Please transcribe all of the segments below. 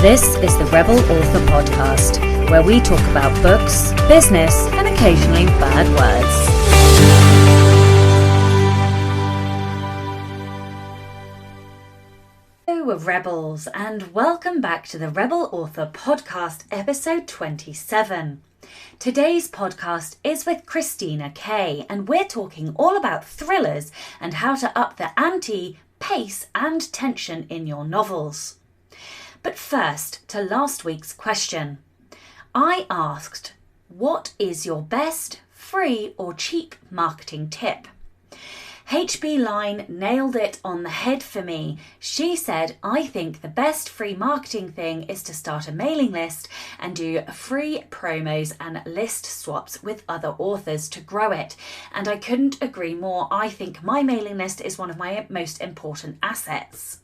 This is the Rebel Author Podcast, where we talk about books, business, and occasionally bad words. Hello, Rebels, and welcome back to the Rebel Author Podcast, episode 27. Today's podcast is with Christina Kaye, and we're talking all about thrillers and how to up the ante, pace, and tension in your novels. But first, to last week's question. I asked, what is your best free or cheap marketing tip? HB Line nailed it on the head for me. She said, I think the best free marketing thing is to start a mailing list and do free promos and list swaps with other authors to grow it. And I couldn't agree more. I think my mailing list is one of my most important assets.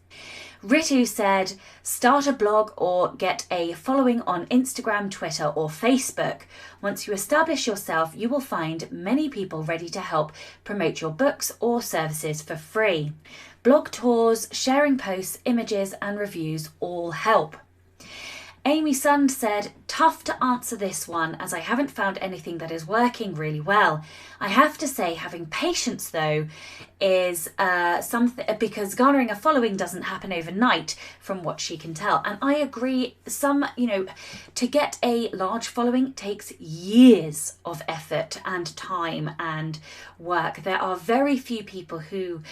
Ritu said, start a blog or get a following on Instagram, Twitter or Facebook. Once you establish yourself, you will find many people ready to help promote your books or services for free. Blog tours, sharing posts, images and reviews all help. Amy Sund said, tough to answer this one as I haven't found anything that is working really well. I have to say having patience though is something, because garnering a following doesn't happen overnight from what she can tell. And I agree, to get a large following takes years of effort and time and work. There are very few people who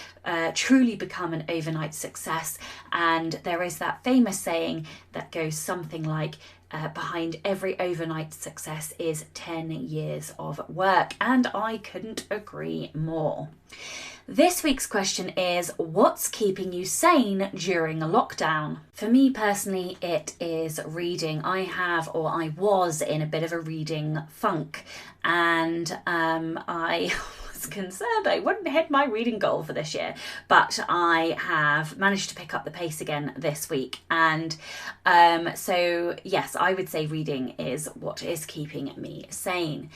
truly become an overnight success. And there is that famous saying that goes something like, behind every overnight success is 10 years of work, and I couldn't agree more. This week's question is, what's keeping you sane during a lockdown? For me personally, it is reading. I was in a bit of a reading funk, and I was concerned I wouldn't hit my reading goal for this year, but I have managed to pick up the pace again this week. And so yes, I would say reading is what is keeping me sane.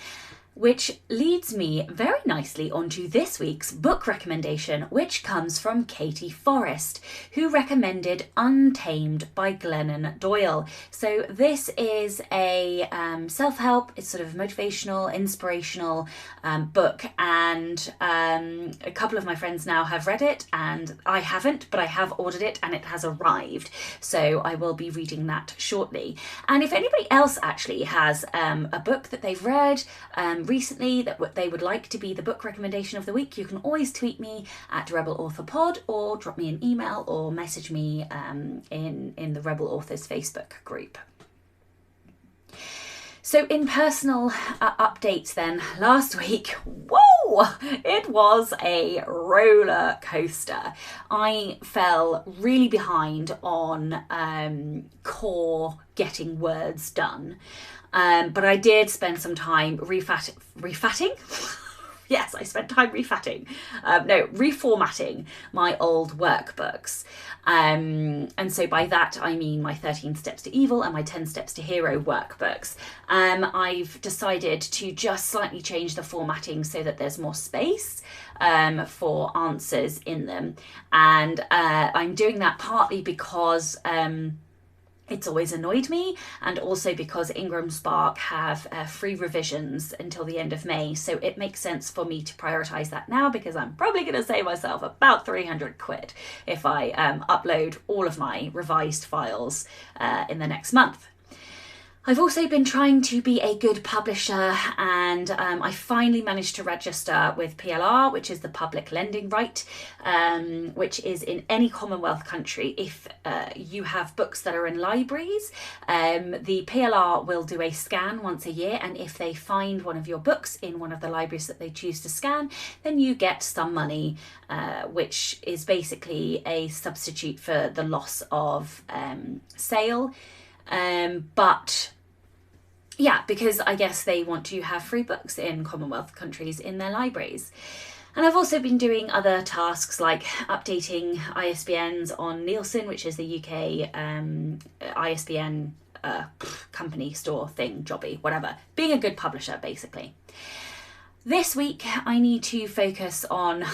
Which leads me very nicely onto this week's book recommendation, which comes from Katie Forrest, who recommended Untamed by Glennon Doyle. So this is a self-help, it's sort of motivational, inspirational book, and a couple of my friends now have read it, and I haven't, but I have ordered it and it has arrived. So I will be reading that shortly. And if anybody else actually has a book that they've read recently that they would like to be the book recommendation of the week, you can always tweet me at Rebel Author Pod or drop me an email or message me in the Rebel Authors Facebook group. So in personal updates then, last week, whoa, it was a roller coaster. I fell really behind on core getting words done. But I did spend some time refatting. Yes, I spent time reformatting my old workbooks. And so by that, I mean my 13 Steps to Evil and my 10 Steps to Hero workbooks. I've decided to just slightly change the formatting so that there's more space for answers in them. And I'm doing that partly because it's always annoyed me, and also because Ingram Spark have free revisions until the end of May, so it makes sense for me to prioritise that now, because I'm probably going to save myself about 300 quid if I upload all of my revised files in the next month. I've also been trying to be a good publisher, and I finally managed to register with PLR, which is the Public Lending Right, which is in any Commonwealth country. If you have books that are in libraries, the PLR will do a scan once a year, and if they find one of your books in one of the libraries that they choose to scan, then you get some money, which is basically a substitute for the loss of sale. But yeah, because I guess they want to have free books in Commonwealth countries in their libraries. And I've also been doing other tasks like updating ISBNs on Nielsen, which is the UK ISBN company store thing, jobby, whatever. Being a good publisher, basically. This week, I need to focus on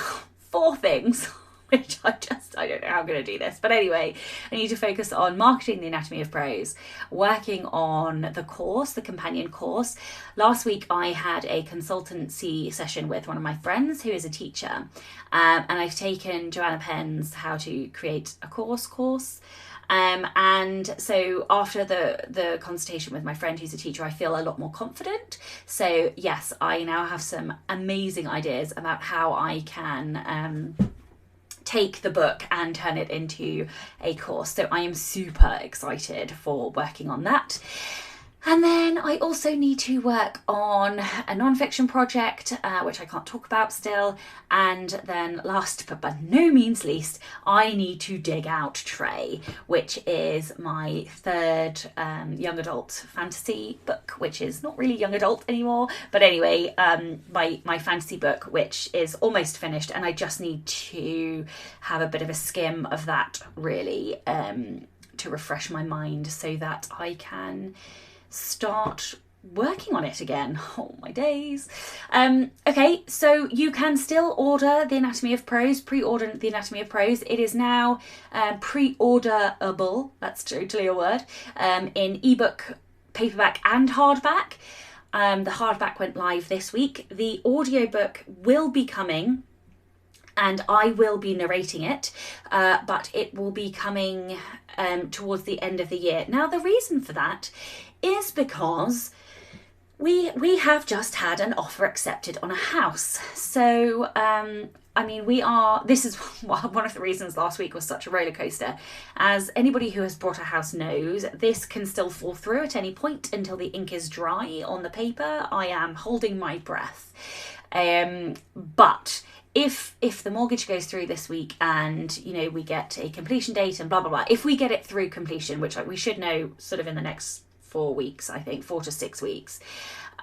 4 things. which I don't know how I'm going to do this. But anyway, I need to focus on marketing the Anatomy of Prose, working on the course, the companion course. Last week I had a consultancy session with one of my friends who is a teacher, and I've taken Joanna Penn's How to Create a Course. And so after the consultation with my friend who's a teacher, I feel a lot more confident. So yes, I now have some amazing ideas about how I can take the book and turn it into a course. So I am super excited for working on that. And then I also need to work on a non-fiction project, which I can't talk about still. And then last but by no means least, I need to dig out Trey, which is my third young adult fantasy book, which is not really young adult anymore. But anyway, my fantasy book, which is almost finished. And I just need to have a bit of a skim of that, really, to refresh my mind so that I can start working on it again. Oh my days. Okay, so you can still order The Anatomy of Prose, pre-order The Anatomy of Prose. It is now pre-orderable, that's totally a word, in ebook, paperback and hardback. The hardback went live this week. The audiobook will be coming and I will be narrating it, but it will be coming towards the end of the year. Now, the reason for that is because we have just had an offer accepted on a house. So, I mean, this is one of the reasons last week was such a roller coaster. As anybody who has bought a house knows, this can still fall through at any point until the ink is dry on the paper. I am holding my breath. But if the mortgage goes through this week and, you know, we get a completion date and blah, blah, blah, if we get it through completion, which we should know sort of in the next 4 weeks, I think, 4 to 6 weeks,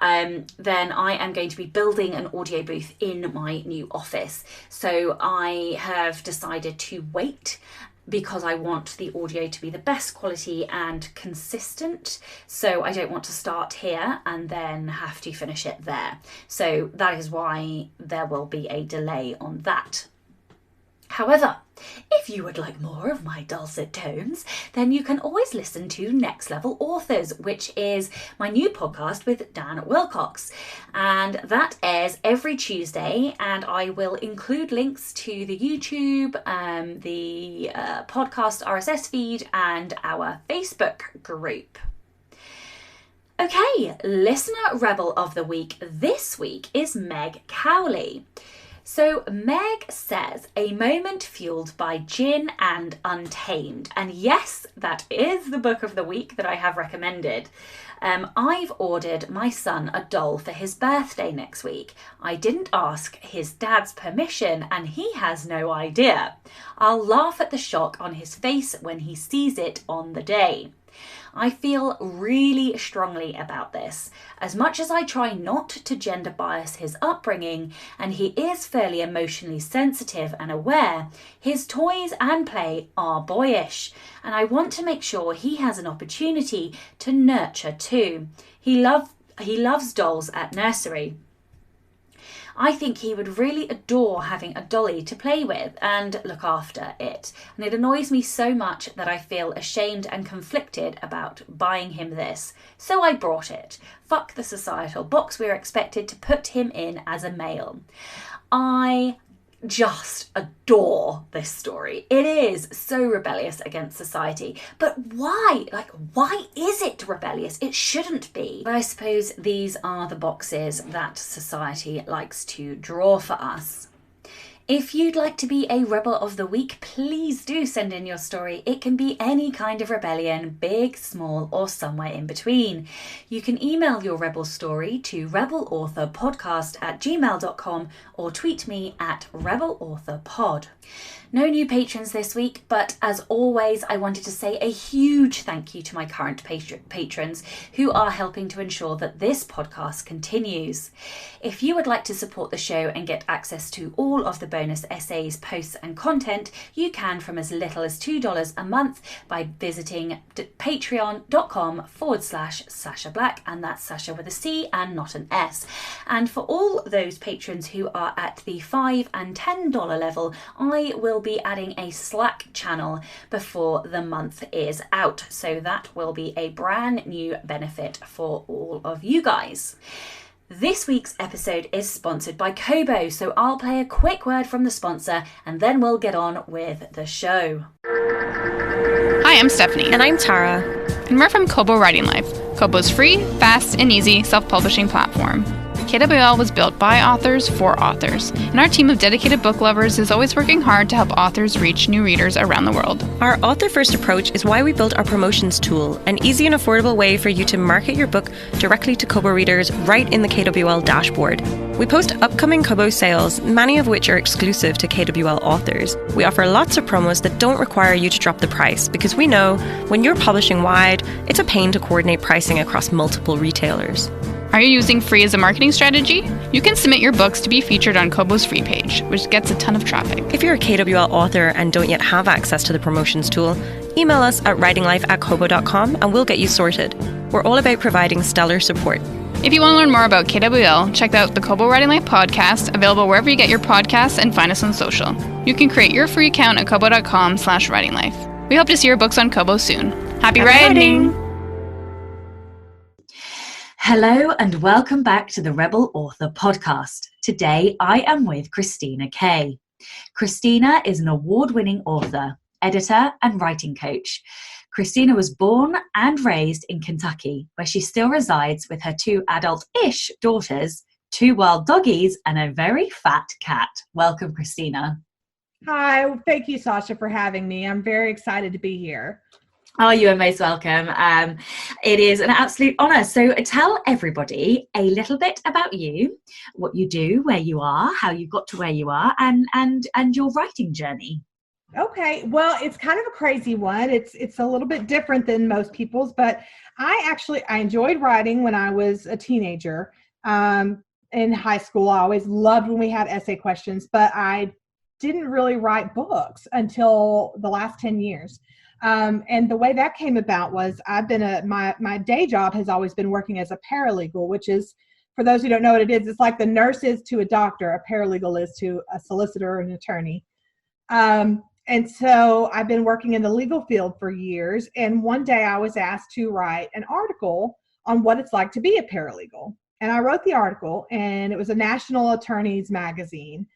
then I am going to be building an audio booth in my new office. So I have decided to wait because I want the audio to be the best quality and consistent. So I don't want to start here and then have to finish it there. So that is why there will be a delay on that. However, if you would like more of my dulcet tones, then you can always listen to Next Level Authors, which is my new podcast with Dan Wilcox. And that airs every Tuesday, and I will include links to the YouTube, the podcast RSS feed, and our Facebook group. Okay, Listener Rebel of the Week this week is Meg Cowley. So Meg says, a moment fueled by gin and Untamed. And yes, that is the book of the week that I have recommended. I've ordered my son a doll for his birthday next week. I didn't ask his dad's permission and he has no idea. I'll laugh at the shock on his face when he sees it on the day. I feel really strongly about this. As much as I try not to gender bias his upbringing, and he is fairly emotionally sensitive and aware, his toys and play are boyish, and I want to make sure he has an opportunity to nurture too. He loves dolls at nursery. I think he would really adore having a dolly to play with and look after it. And it annoys me so much that I feel ashamed and conflicted about buying him this. So I brought it. Fuck the societal box we're expected to put him in as a male. I just adore this story. It is so rebellious against society. But why? Why is it rebellious? It shouldn't be. But I suppose these are the boxes that society likes to draw for us. If you'd like to be a Rebel of the Week, please do send in your story. It can be any kind of rebellion, big, small, or somewhere in between. You can email your Rebel story to rebelauthorpodcast@gmail.com or tweet me at rebelauthorpod. No new patrons this week, but as always, I wanted to say a huge thank you to my current patrons who are helping to ensure that this podcast continues. If you would like to support the show and get access to all of the bonus essays, posts and content, you can from as little as $2 a month by visiting patreon.com/Sasha Black, and that's Sasha with a C and not an S. And for all those patrons who are at the $5 and $10 level, I will be adding a Slack channel before the month is out. So that will be a brand new benefit for all of you guys. This week's episode is sponsored by Kobo, so I'll play a quick word from the sponsor and then we'll get on with the show. Hi, I'm Stephanie. And I'm Tara. And we're from Kobo Writing Life, Kobo's free, fast, and easy self-publishing platform. KWL was built by authors for authors, and our team of dedicated book lovers is always working hard to help authors reach new readers around the world. Our author-first approach is why we built our promotions tool, an easy and affordable way for you to market your book directly to Kobo readers right in the KWL dashboard. We post upcoming Kobo sales, many of which are exclusive to KWL authors. We offer lots of promos that don't require you to drop the price, because we know when you're publishing wide, it's a pain to coordinate pricing across multiple retailers. Are you using free as a marketing strategy? You can submit your books to be featured on Kobo's free page, which gets a ton of traffic. If you're a KWL author and don't yet have access to the promotions tool, email us at writinglife@kobo.com and we'll get you sorted. We're all about providing stellar support. If you want to learn more about KWL, check out the Kobo Writing Life podcast, available wherever you get your podcasts, and find us on social. You can create your free account at kobo.com/writinglife. We hope to see your books on Kobo soon. Happy writing! Hello and welcome back to the Rebel Author podcast. Today I am with Christina Kaye. Christina is an award-winning author, editor and writing coach. Christina was born and raised in Kentucky, where she still resides with her 2 adult-ish daughters, 2 wild doggies and a very fat cat. Welcome, Christina. Hi, thank you, Sasha, for having me. I'm very excited to be here. Oh, you are most welcome. It is an absolute honour. So tell everybody a little bit about you, what you do, where you are, how you got to where you are, and your writing journey. Okay, well, it's kind of a crazy one. It's a little bit different than most people's, but I enjoyed writing when I was a teenager. In high school, I always loved when we had essay questions, but I didn't really write books until the last 10 years. And the way that came about was my day job has always been working as a paralegal, which is, for those who don't know what it is, it's like the nurse is to a doctor, a paralegal is to a solicitor or an attorney. And so I've been working in the legal field for years. And one day I was asked to write an article on what it's like to be a paralegal. And I wrote the article, and it was a national attorneys magazine.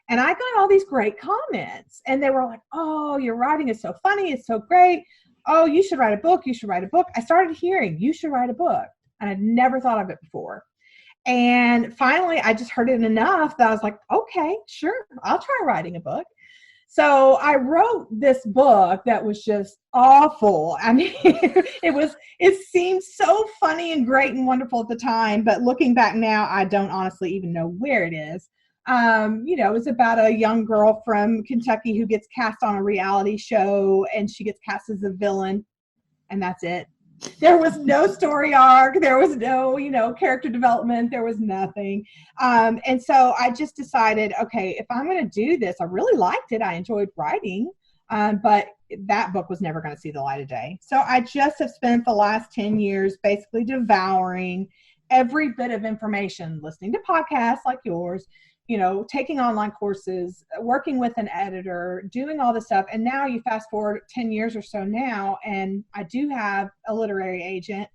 And I got all these great comments, and they were like, "Oh, your writing is so funny. It's so great. Oh, you should write a book. You should write a book." I started hearing, "You should write a book." And I'd never thought of it before. And finally, I just heard it enough that I was like, okay, sure, I'll try writing a book. So I wrote this book that was just awful. I mean, it seemed so funny and great and wonderful at the time, but looking back now, I don't honestly even know where it is. It was about a young girl from Kentucky who gets cast on a reality show, and she gets cast as a villain, and that's it. There was no story arc. There was no, character development. There was nothing. And so I just decided, okay, if I'm going to do this, I really liked it. I enjoyed writing, but that book was never going to see the light of day. So I just have spent the last 10 years basically devouring every bit of information, listening to podcasts like yours, taking online courses, working with an editor, doing all this stuff. And now you fast forward 10 years or so now, and I do have a literary agent.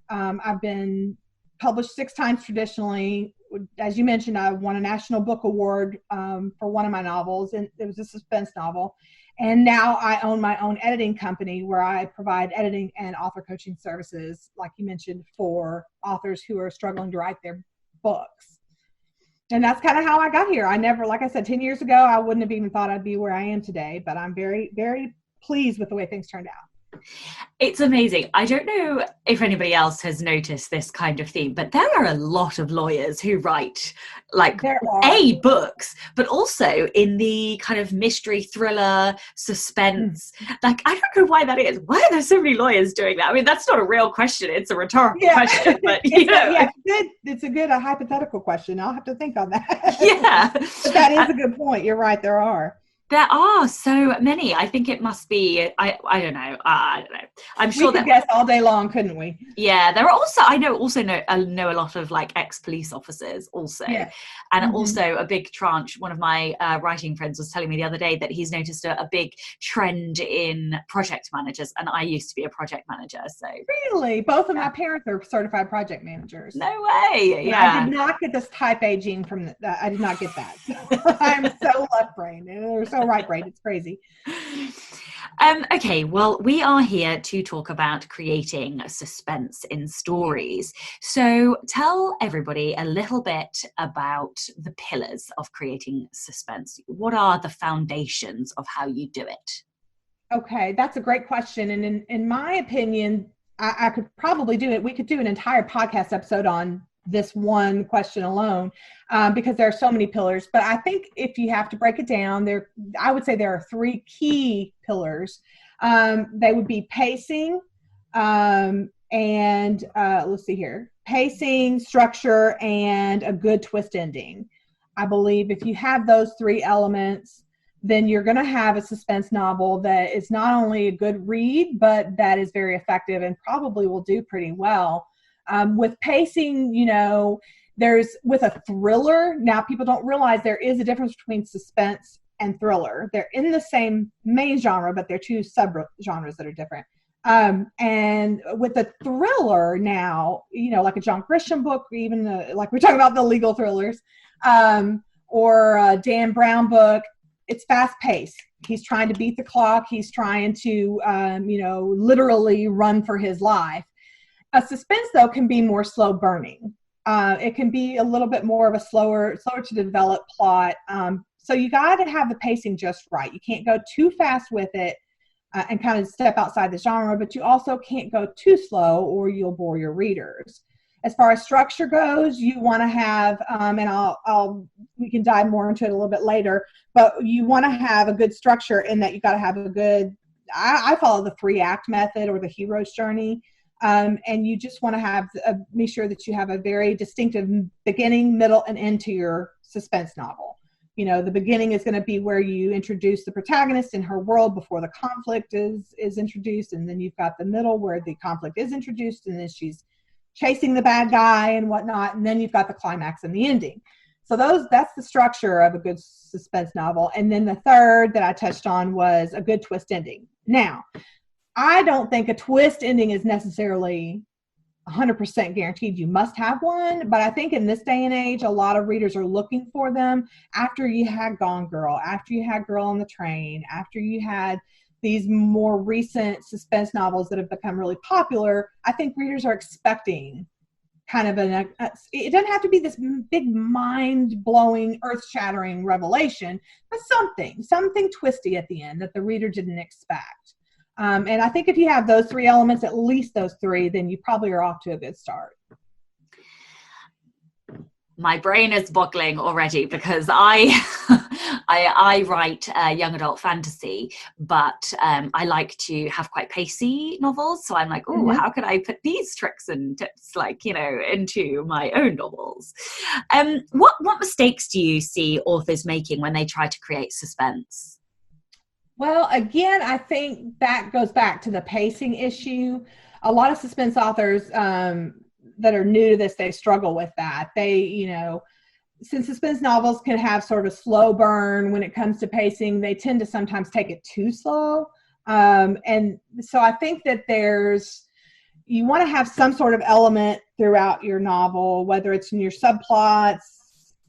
I've been published 6 times traditionally. As you mentioned, I won a National Book Award for one of my novels, and it was a suspense novel. And now I own my own editing company where I provide editing and author coaching services, like you mentioned, for authors who are struggling to write their books. And that's kind of how I got here. I never, like I said, 10 years ago, I wouldn't have even thought I'd be where I am today, but I'm very, very pleased with the way things turned out. It's amazing. I don't know if anybody else has noticed this kind of theme, but there are a lot of lawyers who write books, but also in the kind of mystery thriller suspense. I don't know why that is. Why are there so many lawyers doing that? I mean, that's not a real question. It's a rhetorical question, but it's a good hypothetical question. I'll have to think on that. Yeah. But that is a good point. You're right. There are. There are so many. I think it must be, I don't know. I don't know. I'm sure we could guess all day long, couldn't we? Yeah, there are also, I know a lot of like ex-police officers also. Yeah. And also a big tranche. One of my writing friends was telling me the other day that he's noticed a big trend in project managers. And I used to be a project manager. So really, both of my parents are certified project managers. No way. Yeah. I did not get this type A gene from I did not get that. I'm so left brained and they're so right brained. It's crazy. Okay, well, we are here to talk about creating suspense in stories. So tell everybody a little bit about the pillars of creating suspense. What are the foundations of how you do it? Okay, that's a great question. And in my opinion, I could probably do it. We could do an entire podcast episode on this one question alone, because there are so many pillars. But I think if you have to break it down, I would say there are three key pillars. They would be pacing, and let's see here, pacing, structure, and a good twist ending. I believe if you have those three elements, then you're going to have a suspense novel that is not only a good read, but that is very effective and probably will do pretty well. With pacing, with a thriller, now people don't realize there is a difference between suspense and thriller. They're in the same main genre, but they're two sub-genres that are different. And with a thriller now, like a John Grisham book, or even like we're talking about the legal thrillers, or a Dan Brown book, it's fast paced. He's trying to beat the clock. He's trying to, literally run for his life. A suspense, though, can be more slow burning. It can be a little bit more of a slower to develop plot. So you got to have the pacing just right. You can't go too fast with it and kind of step outside the genre, but you also can't go too slow or you'll bore your readers. As far as structure goes, you want to have, and we can dive more into it a little bit later, but you want to have a good structure in that you got to have a good, I follow the 3-act method or the hero's journey. And you just want to have make sure that you have a very distinctive beginning, middle, and end to your suspense novel. The beginning is going to be where you introduce the protagonist in her world before the conflict is introduced, and then you've got the middle where the conflict is introduced, and then she's chasing the bad guy and whatnot, and then you've got the climax and the ending. So that's the structure of a good suspense novel. And then the third that I touched on was a good twist ending. Now, I don't think a twist ending is necessarily 100% guaranteed you must have one, but I think in this day and age, a lot of readers are looking for them after you had Gone Girl, after you had Girl on the Train, after you had these more recent suspense novels that have become really popular. I think readers are expecting kind of it doesn't have to be this big mind-blowing, earth-shattering revelation, but something twisty at the end that the reader didn't expect. And I think if you have those three elements, at least those three, then you probably are off to a good start. My brain is boggling already because I write young adult fantasy, but I like to have quite pacey novels. So I'm like, how could I put these tricks and tips, into my own novels? What mistakes do you see authors making when they try to create suspense? Well, again, I think that goes back to the pacing issue. A lot of suspense authors that are new to this, they struggle with that. Since suspense novels can have sort of a slow burn when it comes to pacing, they tend to sometimes take it too slow. And so I think that you want to have some sort of element throughout your novel, whether it's in your subplots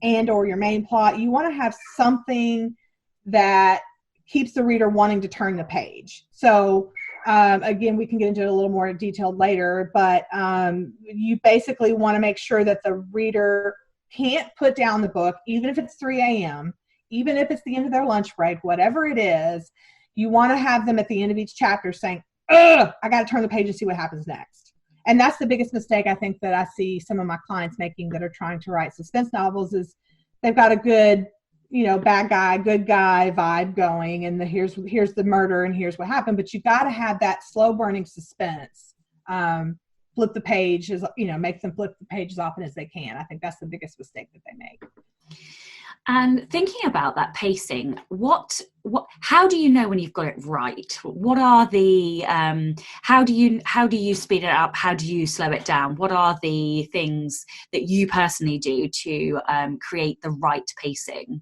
and or your main plot. You want to have something that keeps the reader wanting to turn the page. So again, we can get into it a little more detailed later, but you basically want to make sure that the reader can't put down the book, even if it's 3 a.m., even if it's the end of their lunch break, whatever it is. You want to have them at the end of each chapter saying, I got to turn the page and see what happens next. And that's the biggest mistake I think that I see some of my clients making that are trying to write suspense novels is they've got a good, bad guy, good guy vibe going, and here's the murder and here's what happened. But you got to have that slow burning suspense. Flip the pages, make them flip the pages often as they can. I think that's the biggest mistake that they make. And thinking about that pacing, how do you know when you've got it right? What are the how do you speed it up? How do you slow it down? What are the things that you personally do to create the right pacing?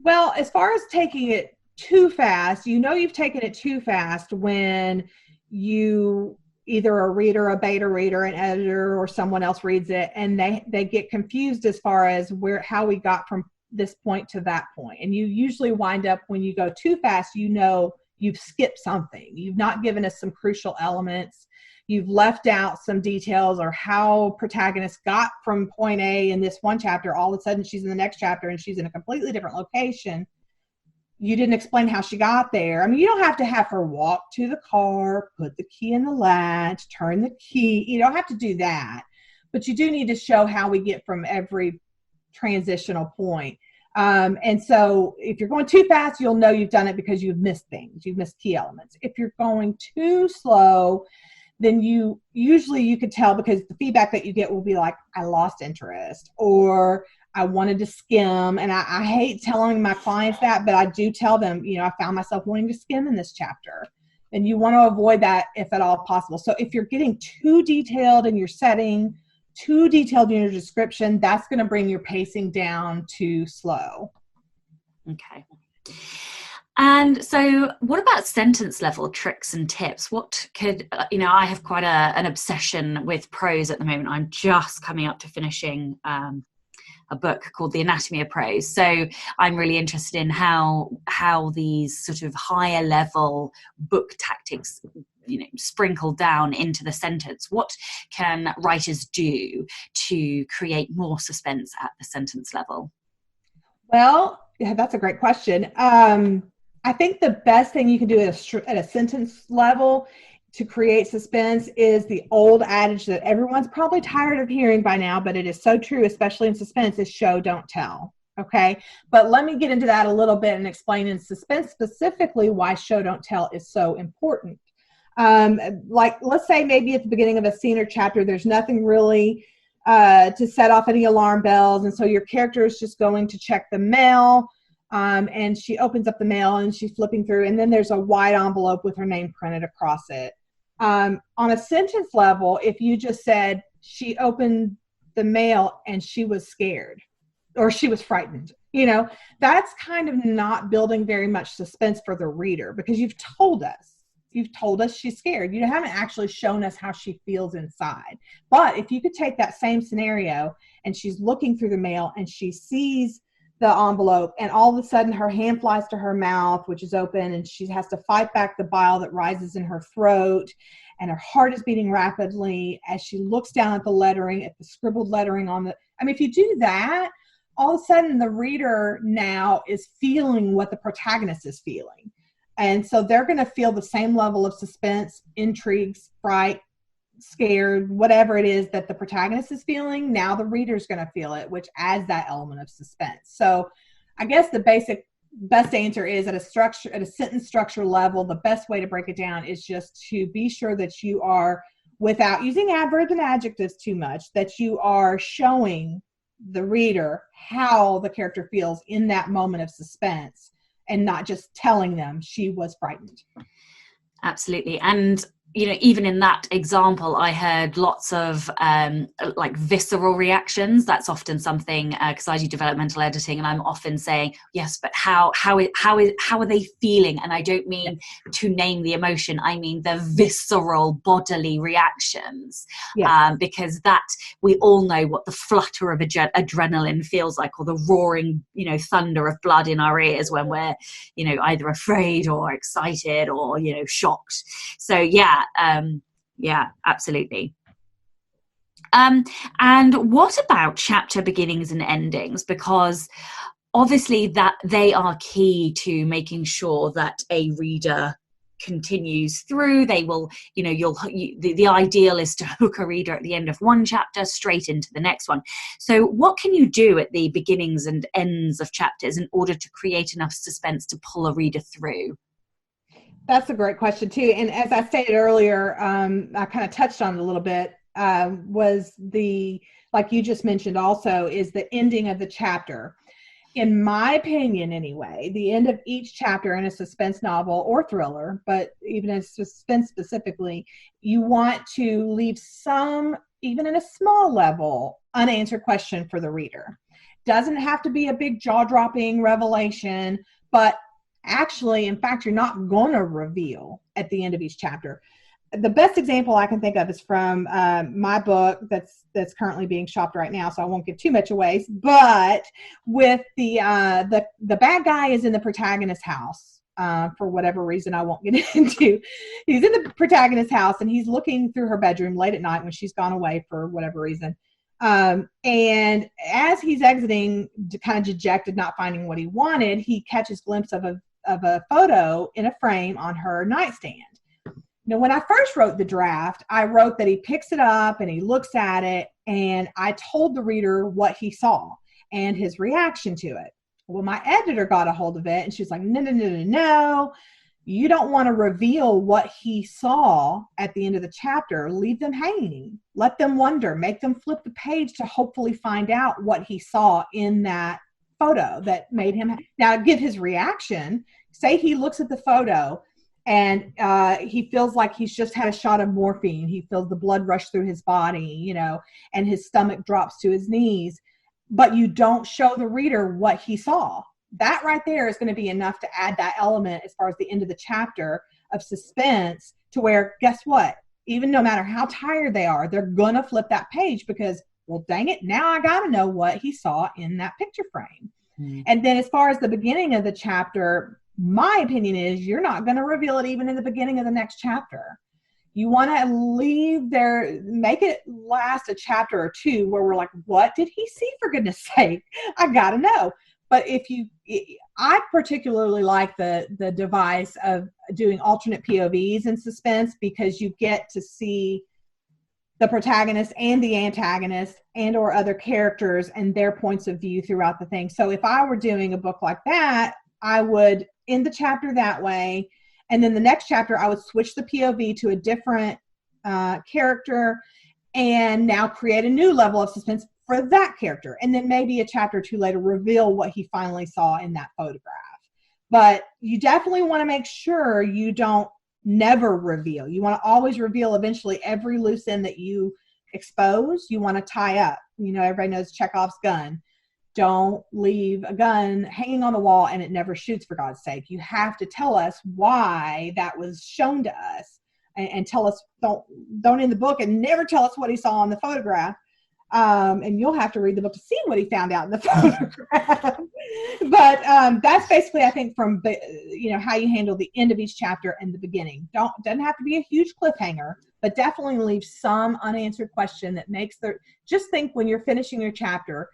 Well, as far as taking it too fast, you've taken it too fast when you either a reader, a beta reader, an editor, or someone else reads it, and they get confused as far as how we got from this point to that point. And you usually wind up, when you go too fast, you've skipped something. You've not given us some crucial elements. You've left out some details, or how protagonist got from point A in this one chapter. All of a sudden she's in the next chapter and she's in a completely different location. You didn't explain how she got there. I mean, you don't have to have her walk to the car, put the key in the latch, turn the key. You don't have to do that. But you do need to show how we get from every transitional point. And so if you're going too fast, you'll know you've done it because you've missed things. You've missed key elements. If you're going too slow, then you could tell, because the feedback that you get will be like, I lost interest, or I wanted to skim. And I hate telling my clients that, but I do tell them, I found myself wanting to skim in this chapter. And you want to avoid that if at all possible. So if you're getting too detailed in your setting, too detailed in your description, that's going to bring your pacing down to slow. Okay. And so what about sentence level tricks and tips? What could, I have quite an obsession with prose at the moment. I'm just coming up to finishing a book called The Anatomy of Prose. So I'm really interested in how these sort of higher level book tactics sprinkle down into the sentence. What can writers do to create more suspense at the sentence level? Well, yeah, that's a great question. I think the best thing you can do at a sentence level to create suspense is the old adage that everyone's probably tired of hearing by now, but it is so true, especially in suspense, is show, don't tell. Okay. But let me get into that a little bit and explain in suspense specifically why show, don't tell is so important. Like, let's say maybe at the beginning of a scene or chapter, there's nothing really to set off any alarm bells. And so your character is just going to check the mail. And she opens up the mail and she's flipping through, and then there's a white envelope with her name printed across it. On a sentence level, if you just said she opened the mail and she was scared or she was frightened, that's kind of not building very much suspense for the reader, because you've told us she's scared. You haven't actually shown us how she feels inside. But if you could take that same scenario and she's looking through the mail and she sees the envelope, and all of a sudden her hand flies to her mouth, which is open, and she has to fight back the bile that rises in her throat, and her heart is beating rapidly as she looks down at the lettering, at the scribbled lettering on the, if you do that, all of a sudden the reader now is feeling what the protagonist is feeling. And so they're going to feel the same level of suspense, intrigue, fright, scared, whatever it is that the protagonist is feeling. Now the reader's going to feel it, which adds that element of suspense. So I guess the best answer is at a sentence structure level, the best way to break it down is just to be sure that you are, without using adverbs and adjectives too much, that you are showing the reader how the character feels in that moment of suspense, and not just telling them she was frightened. Absolutely. And even in that example, I heard lots of like visceral reactions. That's often something, because I do developmental editing, and I'm often saying, yes, but how are they feeling? And I don't mean to name the emotion. I mean the visceral bodily reactions, because that we all know what the flutter of adrenaline feels like, or the roaring, thunder of blood in our ears when we're, either afraid or excited or, shocked. So yeah, absolutely. And what about chapter beginnings and endings? Because obviously that they are key to making sure that a reader continues through. They will, the ideal is to hook a reader at the end of one chapter straight into the next one. So what can you do at the beginnings and ends of chapters in order to create enough suspense to pull a reader through? That's a great question too. And as I stated earlier, I kind of touched on it a little bit, was like you just mentioned also, is the ending of the chapter. In my opinion, anyway, the end of each chapter in a suspense novel or thriller, but even in suspense specifically, you want to leave some, even in a small level, unanswered question for the reader. Doesn't have to be a big jaw-dropping revelation, but actually, in fact, you're not going to reveal at the end of each chapter. The best example I can think of is from my book that's currently being shopped right now, so I won't give too much away. But with the bad guy is in the protagonist's house for whatever reason I won't get into. He's in the protagonist's house and he's looking through her bedroom late at night when she's gone away for whatever reason. And as he's exiting, kind of dejected, not finding what he wanted, he catches a glimpse of a photo in a frame on her nightstand. Now, when I first wrote the draft, I wrote that he picks it up and he looks at it, and I told the reader what he saw and his reaction to it. Well, my editor got a hold of it, and she was like, no. You don't want to reveal what he saw at the end of the chapter. Leave them hanging. Let them wonder. Make them flip the page to hopefully find out what he saw in that photo that made him. Now, give his reaction. Say he looks at the photo and he feels like he's just had a shot of morphine. He feels the blood rush through his body, and his stomach drops to his knees. But you don't show the reader what he saw. That right there is going to be enough to add that element as far as the end of the chapter of suspense to where, guess what? Even no matter how tired they are, they're going to flip that page because, well, dang it, now I got to know what he saw in that picture frame. Mm-hmm. And then as far as the beginning of the chapter, my opinion is you're not going to reveal it even in the beginning of the next chapter. You want to make it last a chapter or two where we're like, what did he see, for goodness sake? I got to know. But I particularly like the device of doing alternate POVs in suspense because you get to see the protagonist and the antagonist and or other characters and their points of view throughout the thing. So if I were doing a book like that, I would end the chapter that way. And then the next chapter, I would switch the POV to a different character and now create a new level of suspense for that character. And then maybe a chapter or two later, reveal what he finally saw in that photograph. But you definitely want to make sure you don't never reveal. You want to always reveal eventually every loose end that you expose. You want to tie up. Everybody knows Chekhov's gun. Don't leave a gun hanging on the wall and it never shoots, for God's sake. You have to tell us why that was shown to us and tell us, don't end the book and never tell us what he saw in the photograph. And you'll have to read the book to see what he found out in the photograph. But that's basically, I think, from how you handle the end of each chapter and the beginning. Doesn't have to be a huge cliffhanger, but definitely leave some unanswered question that makes just think when you're finishing your chapter,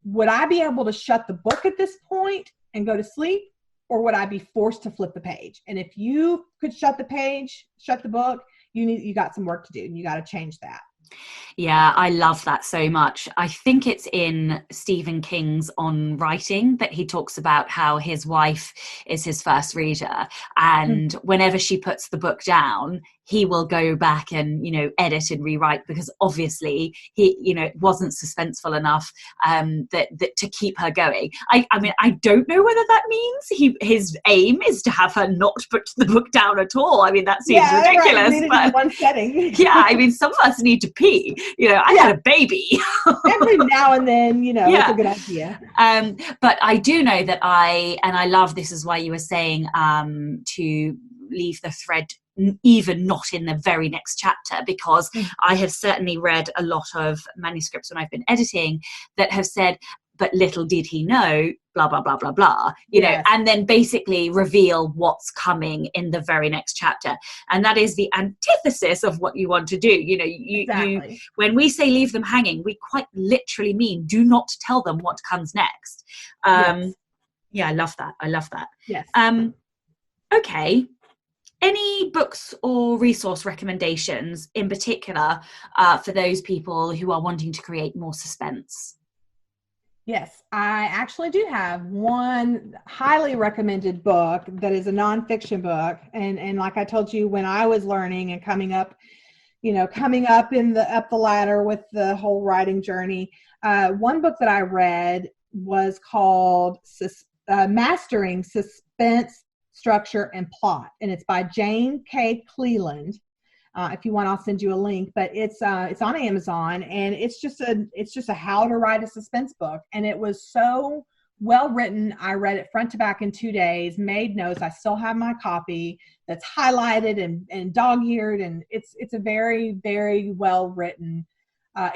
would I be able to shut the book at this point and go to sleep, or would I be forced to flip the page? And if you could shut the book, you got some work to do, and you got to change that. Yeah, I love that so much. I think it's in Stephen King's On Writing that he talks about how his wife is his first reader, and whenever she puts the book down, he will go back and edit and rewrite because obviously he it wasn't suspenseful enough that to keep her going. I mean I don't know whether that means his aim is to have her not put the book down at all. I mean that seems ridiculous. Right. But one setting. Yeah, I mean some of us need to pee. I had a baby. Every now and then, it's a good idea. But I do know that I love, this is why you were saying to leave the thread even not in the very next chapter, because I have certainly read a lot of manuscripts when I've been editing that have said, but little did he know, blah, blah, blah, blah, blah, and then basically reveal what's coming in the very next chapter. And that is the antithesis of what you want to do. You when we say leave them hanging, we quite literally mean do not tell them what comes next. Yeah, I love that. Yes. Okay. Any books or resource recommendations in particular for those people who are wanting to create more suspense? Yes, I actually do have one highly recommended book that is a nonfiction book. And like I told you, when I was learning and coming up up the ladder with the whole writing journey, one book that I read was called Mastering Suspense, Structure, and Plot. And it's by Jane K. Cleland. If you want, I'll send you a link, but it's on Amazon, and it's just a how to write a suspense book. And it was so well written. I read it front to back in 2 days, made notes. I still have my copy that's highlighted and dog-eared, and it's a very, very well written.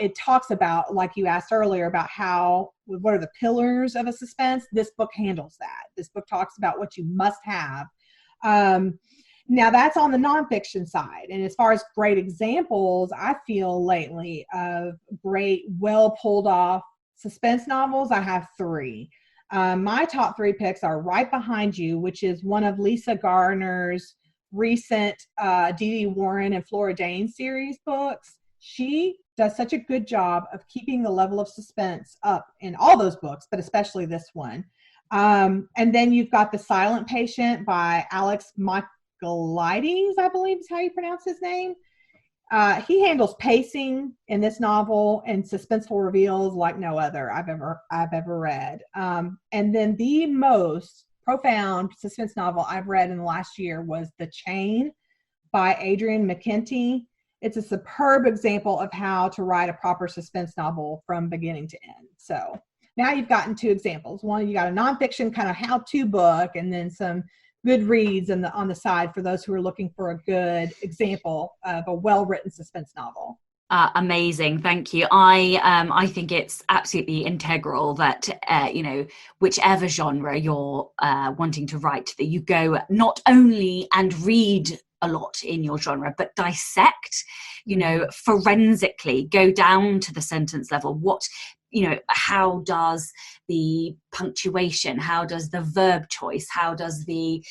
It talks about, like you asked earlier, about what are the pillars of a suspense. This book handles that. This book talks about what you must have. Now that's on the nonfiction side. And as far as great examples, I feel lately of great, well pulled off suspense novels, I have 3. My top 3 picks are Right Behind You, which is one of Lisa Gardner's recent Dee Dee Warren and Flora Dane series books. She does such a good job of keeping the level of suspense up in all those books, but especially this one. And then you've got The Silent Patient by Alex Michaelides, I believe is how you pronounce his name. He handles pacing in this novel and suspenseful reveals like no other I've ever read. And then the most profound suspense novel I've read in the last year was The Chain by Adrian McKenty. It's a superb example of how to write a proper suspense novel from beginning to end. So now you've gotten 2 examples. One, you got a nonfiction kind of how-to book, and then some good reads on the side for those who are looking for a good example of a well-written suspense novel. Amazing, thank you. I think it's absolutely integral that whichever genre you're wanting to write, that you go not only and read a lot in your genre, but dissect, forensically, go down to the sentence level. How does the punctuation, how does the verb choice, how does the,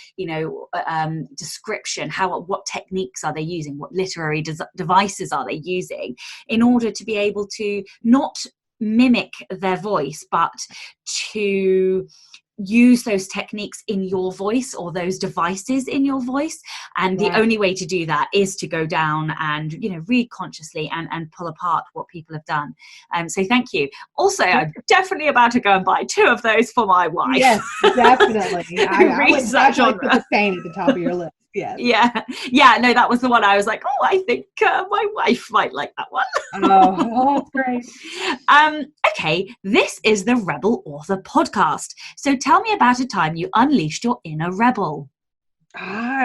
description, what techniques are they using, what literary devices are they using in order to be able to not mimic their voice, but to use those techniques in your voice or those devices in your voice. And the only way to do that is to go down and, read consciously and pull apart what people have done. So thank you. Also, I'm definitely about to go and buy 2 of those for my wife. Yes, definitely. I would genre. Put the Sane at the top of your list. Yes. Yeah. No, that was the one I was like, I think my wife might like that one. Oh, that's great. Okay, this is the Rebel Author Podcast. So tell me about a time you unleashed your inner rebel.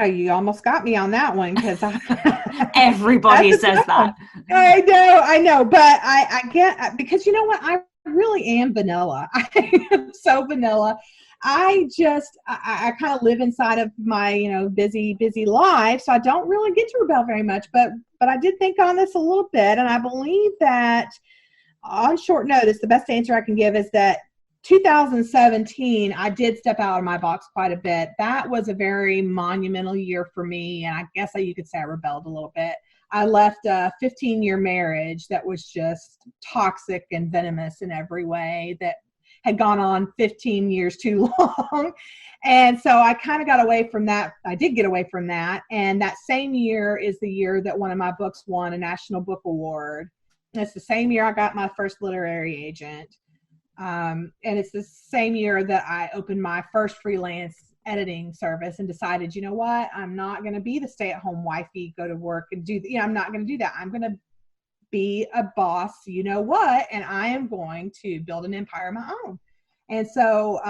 You almost got me on that one, because everybody says that. I know, but I get, because you know what, I really am vanilla. I am so vanilla. I kind of live inside of my, busy life. So I don't really get to rebel very much, but I did think on this a little bit. And I believe that on short notice, the best answer I can give is that 2017, I did step out of my box quite a bit. That was a very monumental year for me. And I guess you could say I rebelled a little bit. I left a 15-year marriage that was just toxic and venomous in every way, that had gone on 15 years too long. And so I kind of got away from that. I did get away from that. And that same year is the year that one of my books won a National Book Award. And it's the same year I got my first literary agent. And it's the same year that I opened my first freelance editing service and decided, you know what, I'm not going to be the stay-at-home wifey, go to work and do, I'm not going to do that. I'm going to be a boss, and I am going to build an empire of my own. And so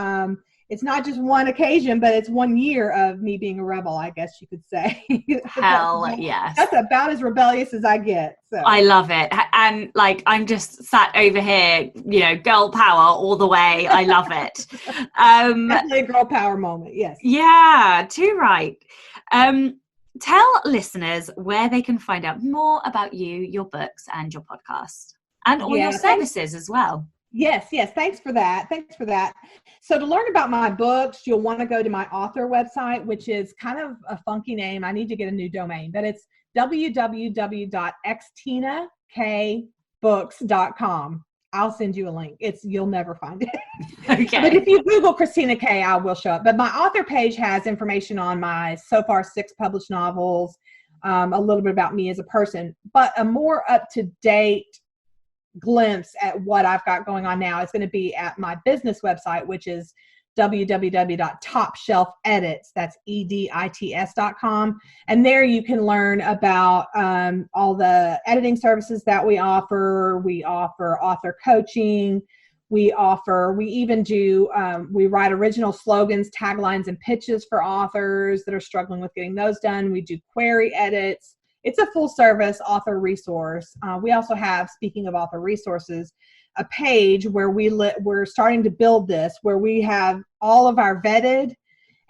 it's not just one occasion, but it's 1 year of me being a rebel, I guess you could say. Hell yes. That's about as rebellious as I get. So I love it. And I'm just sat over here, girl power all the way. I love it. Definitely a girl power moment. Yes. Yeah, too right. Tell listeners where they can find out more about you, your books, and your podcast, and all your services as well. Yes. Thanks for that. So to learn about my books, you'll want to go to my author website, which is kind of a funky name. I need to get a new domain, but it's www.xtinakaybooks.com. I'll send you a link. You'll never find it. Okay. But if you Google Christina Kaye, I will show up. But my author page has information on my so far 6 published novels, a little bit about me as a person, but a more up-to-date glimpse at what I've got going on now, it's going to be at my business website, which is www.topshelfedits, that's edits.com. And there you can learn about all the editing services that we offer. We offer author coaching. We even do, we write original slogans, taglines, and pitches for authors that are struggling with getting those done. We do query edits. It's a full service author resource. We also have, speaking of author resources, a page where we're starting to build this, where we have all of our vetted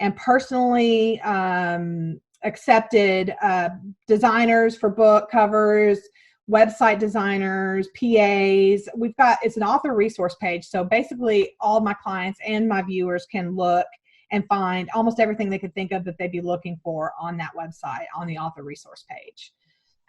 and personally accepted designers for book covers, website designers, PAs. It's an author resource page. So basically all my clients and my viewers can look and find almost everything they could think of that they'd be looking for on that website, on the author resource page.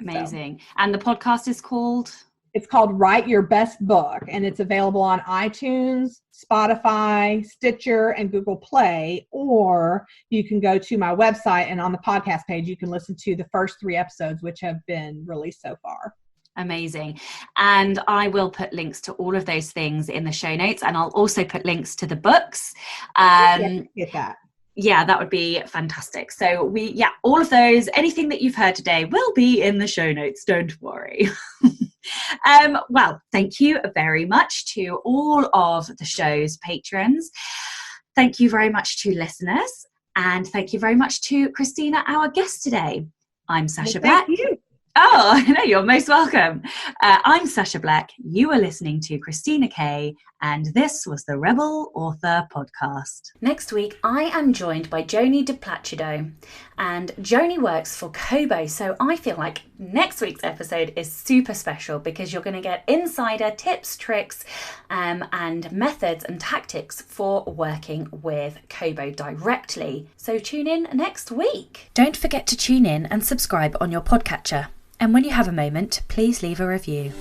Amazing. So, and the podcast is called? It's called Write Your Best Book, and it's available on iTunes, Spotify, Stitcher, and Google Play, or you can go to my website, and on the podcast page, you can listen to the first 3 episodes, which have been released so far. Amazing. And I will put links to all of those things in the show notes, and I'll also put links to the books. Get that. Yeah, that would be fantastic. So all of those, anything that you've heard today will be in the show notes. Don't worry. Well, thank you very much to all of the show's patrons. Thank you very much to listeners. And thank you very much to Christina, our guest today. I'm Sasha Black. Thank you. Oh, no, you're most welcome. I'm Sasha Black. You are listening to Christina Kaye, and this was the Rebel Author Podcast. Next week, I am joined by Joni DePlacido, and Joni works for Kobo, so I feel like next week's episode is super special because you're going to get insider tips, tricks, and methods and tactics for working with Kobo directly. So tune in next week. Don't forget to tune in and subscribe on your podcatcher. And when you have a moment, please leave a review.